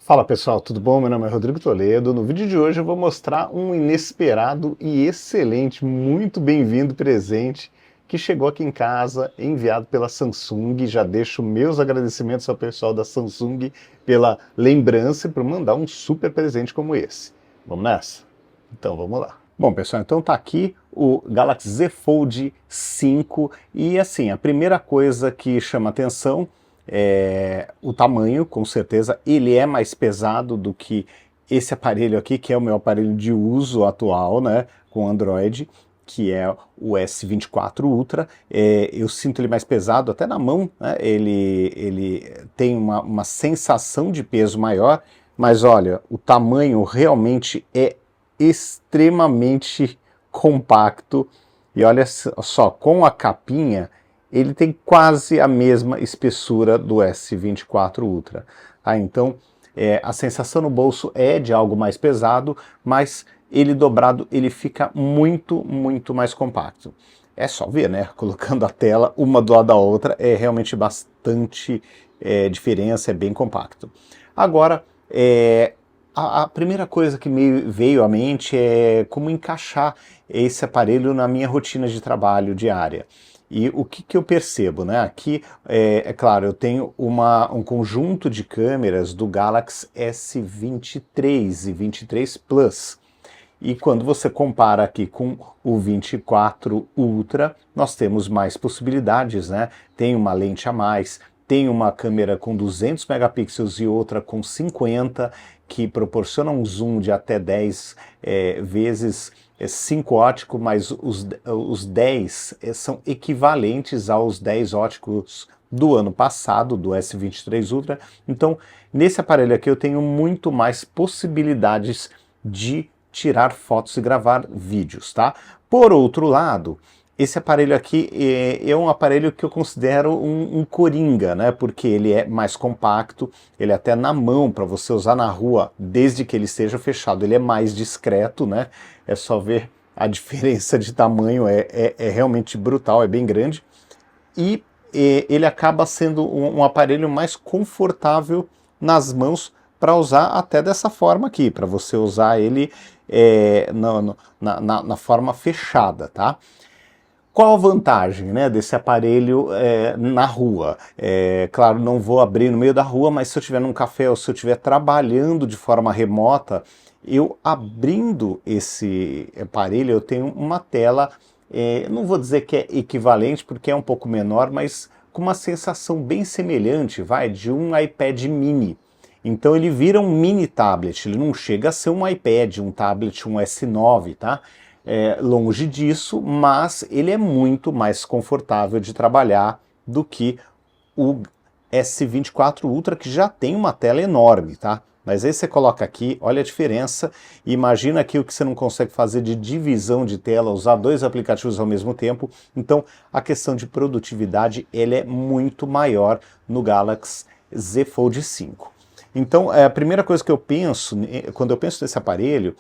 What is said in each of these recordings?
Fala pessoal, tudo bom? Meu nome é Rodrigo Toledo. No vídeo de hoje eu vou mostrar um inesperado e excelente, muito bem-vindo presente que chegou aqui em casa, enviado pela Samsung. Já deixo meus agradecimentos ao pessoal da Samsung pela lembrança por mandar um super presente como esse. Vamos nessa? Então vamos lá. Bom pessoal, então tá aqui o Galaxy Z Fold 5 e assim, a primeira coisa que chama atenção o tamanho, com certeza. Ele é mais pesado do que esse aparelho aqui, que é o meu aparelho de uso atual, né, com Android, que é o S24 Ultra. Eu sinto ele mais pesado, até na mão, né, ele tem uma sensação de peso maior, mas olha, o tamanho realmente é extremamente compacto, e olha só, com a capinha, ele tem quase a mesma espessura do S24 Ultra. Tá? Então, a sensação no bolso é de algo mais pesado, mas ele dobrado, ele fica muito, muito mais compacto. É só ver, né? Colocando a tela uma do lado da outra, é realmente bastante diferença, é bem compacto. Agora, a primeira coisa que me veio à mente é como encaixar esse aparelho na minha rotina de trabalho diária. E o que eu percebo, né? Aqui, claro, eu tenho um conjunto de câmeras do Galaxy S23 e 23 Plus. E quando você compara aqui com o 24 Ultra, nós temos mais possibilidades, né? Tem uma lente a mais, tem uma câmera com 200 megapixels e outra com 50, que proporciona um zoom de até 10 vezes 5 ótico, mas os 10 são equivalentes aos 10 óticos do ano passado, do S23 Ultra. Então, nesse aparelho aqui eu tenho muito mais possibilidades de tirar fotos e gravar vídeos, tá? Por outro lado, esse aparelho aqui é um aparelho que eu considero um coringa, né? Porque ele é mais compacto, ele é até na mão para você usar na rua, desde que ele esteja fechado, ele é mais discreto, né? É só ver a diferença de tamanho, é realmente brutal, é bem grande. E ele acaba sendo um aparelho mais confortável nas mãos para usar até dessa forma aqui, para você usar ele na forma fechada, tá? Qual a vantagem, né, desse aparelho na rua? Claro, não vou abrir no meio da rua, mas se eu estiver num café ou se eu estiver trabalhando de forma remota, eu abrindo esse aparelho, eu tenho uma tela, não vou dizer que é equivalente, porque é um pouco menor, mas com uma sensação bem semelhante, vai, de um iPad mini. Então ele vira um mini tablet, ele não chega a ser um iPad, um tablet, um S9, tá? Longe disso, mas ele é muito mais confortável de trabalhar do que o S24 Ultra, que já tem uma tela enorme, tá? Mas aí você coloca aqui, olha a diferença, e imagina aqui o que você não consegue fazer de divisão de tela, usar dois aplicativos ao mesmo tempo. Então a questão de produtividade ele é muito maior no Galaxy Z Fold 5. Então, a primeira coisa que eu penso, quando eu penso nesse aparelho,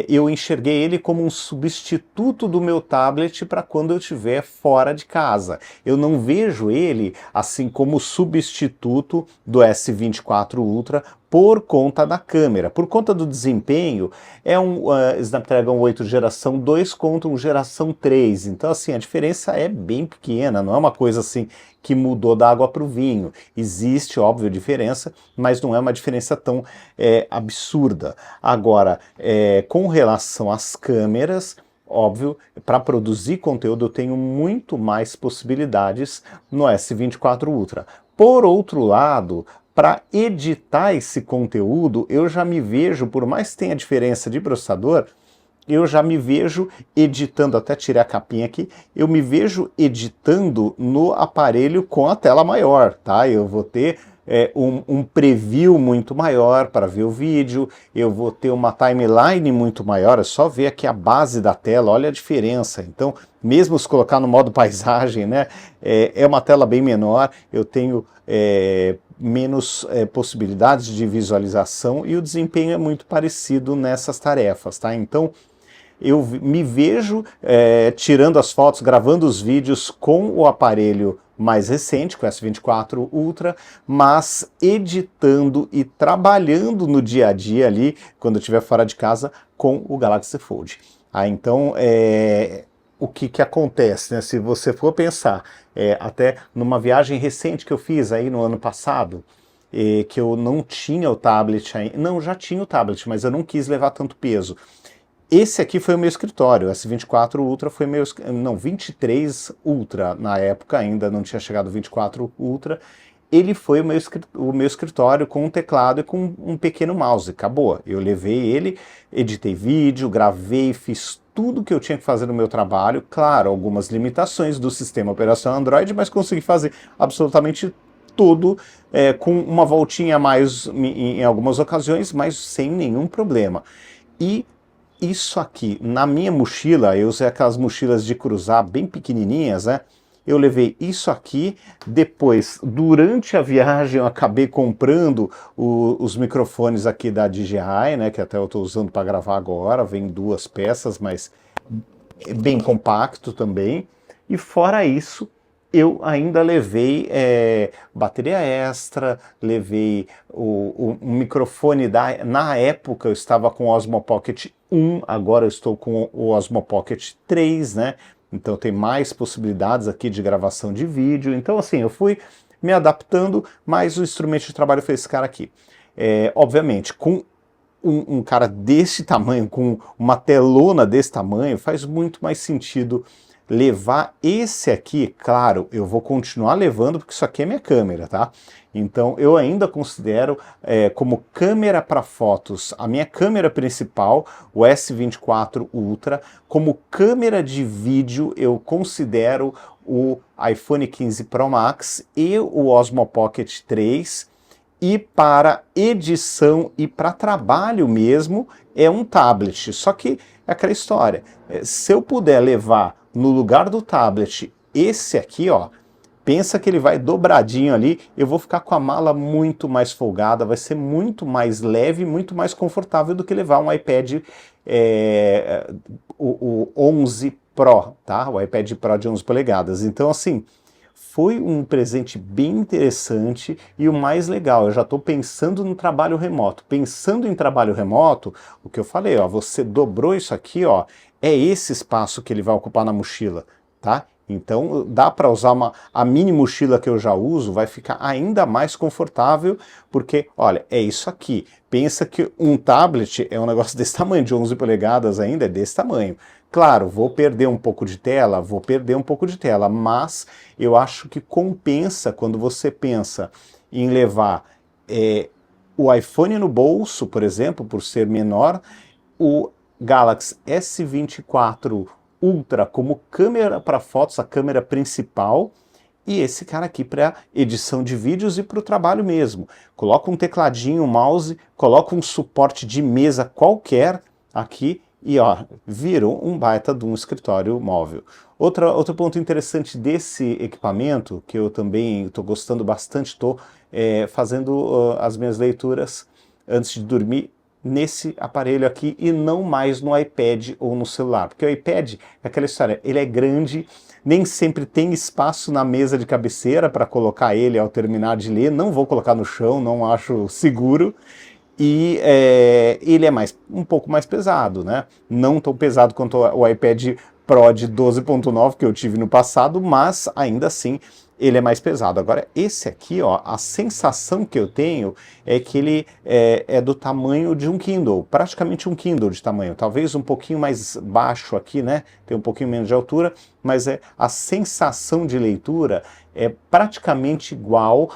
eu enxerguei ele como um substituto do meu tablet para quando eu estiver fora de casa. Eu não vejo ele assim como substituto do S24 Ultra por conta da câmera. Por conta do desempenho, é um Snapdragon 8 geração 2 contra um geração 3. Então, assim, a diferença é bem pequena, não é uma coisa assim que mudou da água para o vinho. Existe, óbvio, diferença, mas não é uma diferença tão absurda. Agora, com relação às câmeras, óbvio, para produzir conteúdo eu tenho muito mais possibilidades no S24 Ultra. Por outro lado, para editar esse conteúdo, eu já me vejo, por mais que tenha diferença de processador, eu já me vejo editando, até tirei a capinha aqui, eu me vejo editando no aparelho com a tela maior, tá? Eu vou ter um preview muito maior para ver o vídeo, eu vou ter uma timeline muito maior, é só ver aqui a base da tela, olha a diferença. Então, mesmo se colocar no modo paisagem, né, é uma tela bem menor, eu tenho menos possibilidades de visualização e o desempenho é muito parecido nessas tarefas, tá? Então, eu me vejo tirando as fotos, gravando os vídeos com o aparelho mais recente, com o S24 Ultra, mas editando e trabalhando no dia a dia ali, quando eu estiver fora de casa, com o Galaxy Fold. Então, o que acontece, né? Se você for pensar, até numa viagem recente que eu fiz aí no ano passado, que eu não tinha o tablet ainda, não, já tinha o tablet, mas eu não quis levar tanto peso. Esse aqui foi o meu escritório, o S24 Ultra foi meu, não, 23 Ultra, na época ainda não tinha chegado o 24 Ultra, ele foi o meu escritório com um teclado e com um pequeno mouse, acabou. Eu levei ele, editei vídeo, gravei, fiz tudo que eu tinha que fazer no meu trabalho, claro, algumas limitações do sistema operacional Android, mas consegui fazer absolutamente tudo, com uma voltinha a mais em algumas ocasiões, mas sem nenhum problema. E isso aqui, na minha mochila, eu usei aquelas mochilas de cruzar bem pequenininhas, né? Eu levei isso aqui, depois, durante a viagem, eu acabei comprando os microfones aqui da DJI, né, que até eu estou usando para gravar agora, vem 2 peças, mas é bem compacto também. E fora isso, eu ainda levei bateria extra, levei o microfone na época eu estava com o Osmo Pocket 1, agora eu estou com o Osmo Pocket 3, né? Então tem mais possibilidades aqui de gravação de vídeo. Então assim, eu fui me adaptando, mas o instrumento de trabalho foi esse cara aqui. Obviamente, com um cara desse tamanho, com uma telona desse tamanho, faz muito mais sentido levar esse aqui. Claro, eu vou continuar levando porque isso aqui é minha câmera, tá? Então eu ainda considero como câmera para fotos a minha câmera principal, o S24 Ultra. Como câmera de vídeo eu considero o iPhone 15 Pro Max e o Osmo Pocket 3. E para edição e para trabalho mesmo é um tablet. Só que é aquela história, se eu puder levar no lugar do tablet esse aqui, ó, pensa que ele vai dobradinho ali, eu vou ficar com a mala muito mais folgada, vai ser muito mais leve, muito mais confortável do que levar um iPad, o 11 Pro, tá? O iPad Pro de 11 polegadas. Então, assim, foi um presente bem interessante e o mais legal, eu já estou pensando no trabalho remoto. Pensando em trabalho remoto, o que eu falei, ó, você dobrou isso aqui, ó, é esse espaço que ele vai ocupar na mochila, tá? Então dá para usar a mini mochila que eu já uso, vai ficar ainda mais confortável, porque, olha, é isso aqui. Pensa que um tablet é um negócio desse tamanho, de 11 polegadas ainda, é desse tamanho. Claro, vou perder um pouco de tela, mas eu acho que compensa quando você pensa em levar o iPhone no bolso, por exemplo, por ser menor, o Galaxy S24 Ultra como câmera para fotos, a câmera principal, e esse cara aqui para edição de vídeos e para o trabalho mesmo. Coloca um tecladinho, um mouse, coloca um suporte de mesa qualquer aqui e ó, virou um baita de um escritório móvel. Outro ponto interessante desse equipamento, que eu também estou gostando bastante, estou fazendo as minhas leituras antes de dormir nesse aparelho aqui e não mais no iPad ou no celular, porque o iPad é aquela história, ele é grande, nem sempre tem espaço na mesa de cabeceira para colocar ele ao terminar de ler, não vou colocar no chão, não acho seguro, e ele é um pouco mais pesado, né? Não tão pesado quanto o iPad Pro de 12.9 que eu tive no passado, mas ainda assim ele é mais pesado. Agora esse aqui, ó, a sensação que eu tenho é que ele é do tamanho de um Kindle, praticamente um Kindle de tamanho, talvez um pouquinho mais baixo aqui, né? Tem um pouquinho menos de altura, mas a sensação de leitura é praticamente igual,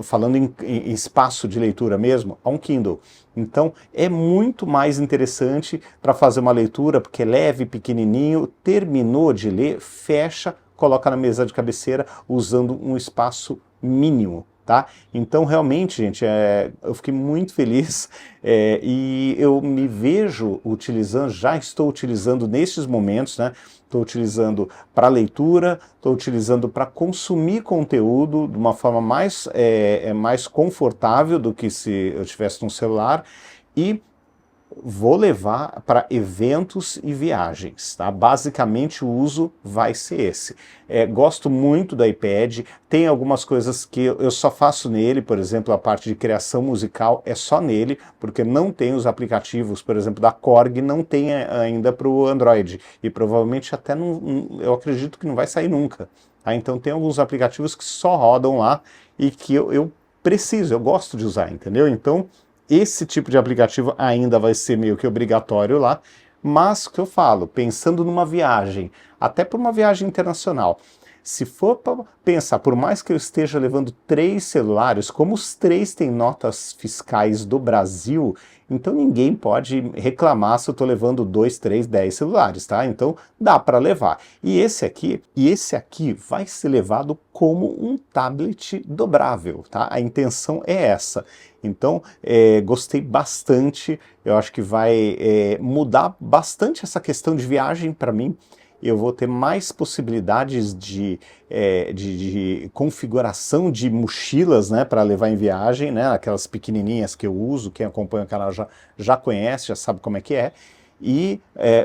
falando em espaço de leitura mesmo, a um Kindle. Então é muito mais interessante para fazer uma leitura, porque é leve, pequenininho, terminou de ler, fecha, coloca na mesa de cabeceira usando um espaço mínimo, tá? Então realmente, gente, eu fiquei muito feliz e eu me vejo utilizando, já estou utilizando nestes momentos, né? Estou utilizando para leitura, estou utilizando para consumir conteúdo de uma forma mais confortável do que se eu tivesse um celular e vou levar para eventos e viagens, tá? Basicamente o uso vai ser esse. Gosto muito do iPad, tem algumas coisas que eu só faço nele, por exemplo, a parte de criação musical é só nele, porque não tem os aplicativos, por exemplo, da Korg, não tem ainda para o Android, e provavelmente até não, eu acredito que não vai sair nunca. Tá? Então tem alguns aplicativos que só rodam lá e que eu preciso, eu gosto de usar, entendeu? Então esse tipo de aplicativo ainda vai ser meio que obrigatório lá, mas o que eu falo, pensando numa viagem, até por uma viagem internacional, se for para pensar, por mais que eu esteja levando 3 celulares, como os 3 têm notas fiscais do Brasil, então ninguém pode reclamar se eu estou levando 2, 3, 10 celulares, tá? Então dá para levar. E esse aqui vai ser levado como um tablet dobrável, tá? A intenção é essa. Então, gostei bastante, eu acho que vai mudar bastante essa questão de viagem para mim. Eu vou ter mais possibilidades de configuração de mochilas, né, para levar em viagem, né, aquelas pequenininhas que eu uso, quem acompanha o canal já conhece, já sabe como é que é, e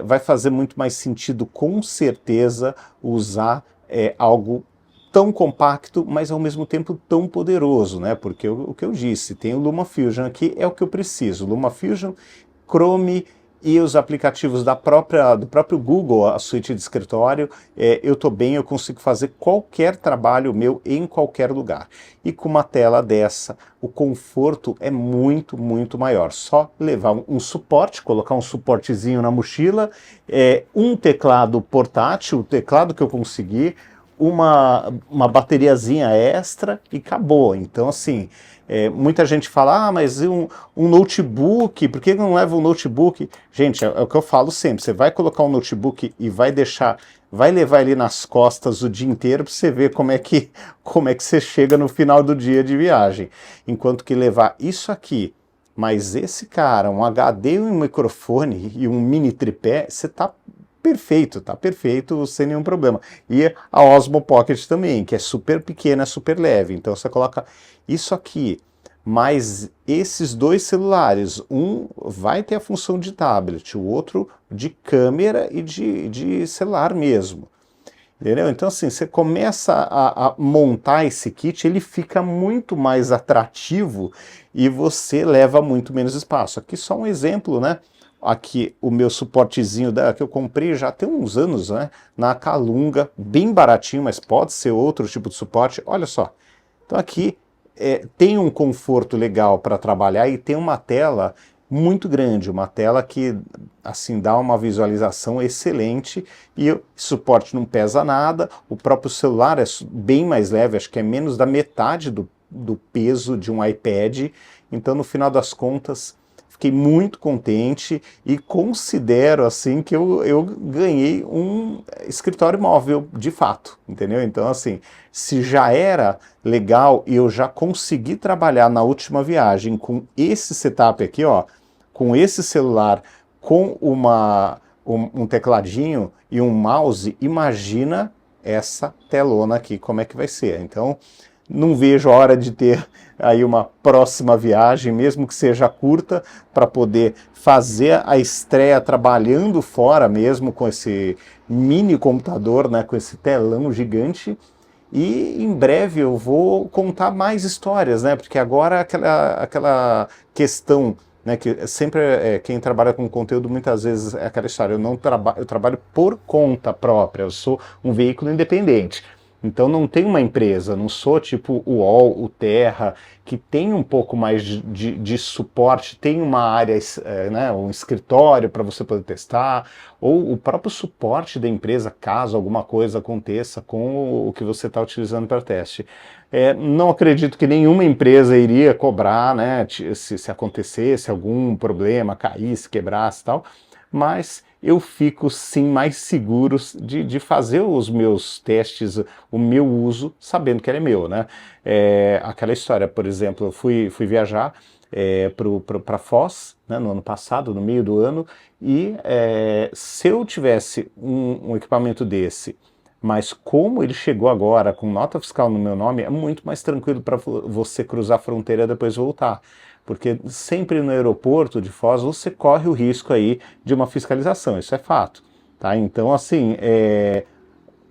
vai fazer muito mais sentido, com certeza, usar algo tão compacto, mas ao mesmo tempo tão poderoso, né? Porque o que eu disse, tem o LumaFusion aqui, é o que eu preciso. LumaFusion, Chrome e os aplicativos do próprio Google, a suíte de escritório, eu estou bem, eu consigo fazer qualquer trabalho meu em qualquer lugar. E com uma tela dessa, o conforto é muito, muito maior. Só levar um suporte, colocar um suportezinho na mochila, um teclado portátil, o teclado que eu conseguir, uma bateriazinha extra e acabou. Então, assim, muita gente fala, mas um notebook, por que não leva um notebook? Gente, é o que eu falo sempre, você vai colocar um notebook e vai levar ele nas costas o dia inteiro para você ver como é que você chega no final do dia de viagem. Enquanto que levar isso aqui, mas esse cara, um HD e um microfone e um mini tripé, você tá perfeito, sem nenhum problema. E a Osmo Pocket também, que é super pequena, super leve. Então você coloca isso aqui, mais esses 2 celulares. Um vai ter a função de tablet, o outro de câmera e de celular mesmo. Entendeu? Então assim, você começa a montar esse kit, ele fica muito mais atrativo e você leva muito menos espaço. Aqui só um exemplo, né? Aqui o meu suportezinho que eu comprei já tem uns anos, né? Na Calunga, bem baratinho, mas pode ser outro tipo de suporte. Olha só. Então aqui tem um conforto legal para trabalhar e tem uma tela muito grande, uma tela que assim dá uma visualização excelente e o suporte não pesa nada, o próprio celular é bem mais leve, acho que é menos da metade do peso de um iPad, então no final das contas fiquei muito contente e considero assim que eu ganhei um escritório móvel de fato, entendeu? Então assim, se já era legal e eu já consegui trabalhar na última viagem com esse setup aqui, ó, com esse celular, com um tecladinho e um mouse, imagina essa telona aqui, como é que vai ser. Então, não vejo a hora de ter aí uma próxima viagem, mesmo que seja curta, para poder fazer a estreia trabalhando fora mesmo, com esse mini computador, né, com esse telão gigante. E em breve eu vou contar mais histórias, né, porque agora aquela questão, né, que sempre quem trabalha com conteúdo muitas vezes é aquela história, eu trabalho por conta própria, eu sou um veículo independente. Então não tem uma empresa, não sou tipo o UOL, o Terra, que tem um pouco mais de suporte, tem uma área, né, um escritório para você poder testar, ou o próprio suporte da empresa, caso alguma coisa aconteça com o que você está utilizando para teste. Não acredito que nenhuma empresa iria cobrar, né, se acontecesse algum problema, caísse, quebrasse e tal, mas eu fico sim mais seguro de fazer os meus testes, o meu uso, sabendo que ele é meu, né? Aquela história, por exemplo, eu fui viajar para Foz, né, no ano passado, no meio do ano, e se eu tivesse um equipamento desse, mas como ele chegou agora com nota fiscal no meu nome, é muito mais tranquilo para você cruzar a fronteira e depois voltar. porque sempre no aeroporto de Foz você corre o risco aí de uma fiscalização, isso é fato, tá? Então, assim,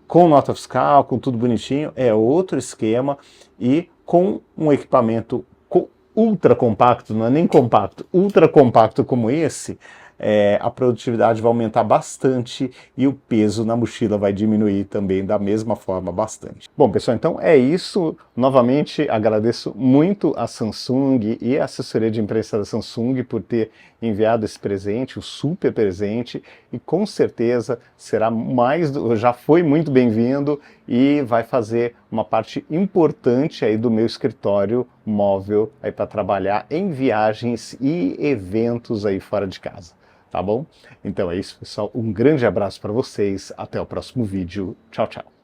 com nota fiscal, com tudo bonitinho, é outro esquema, e com um equipamento ultra compacto, não é nem compacto, ultra compacto como esse, a produtividade vai aumentar bastante e o peso na mochila vai diminuir também da mesma forma bastante. Bom, pessoal, então é isso. Novamente agradeço muito a Samsung e a assessoria de imprensa da Samsung por ter enviado esse presente, o super presente, e com certeza será já foi muito bem-vindo e vai fazer uma parte importante aí do meu escritório móvel aí para trabalhar em viagens e eventos aí fora de casa. Tá bom? Então é isso, pessoal. Um grande abraço para vocês. Até o próximo vídeo. Tchau, tchau.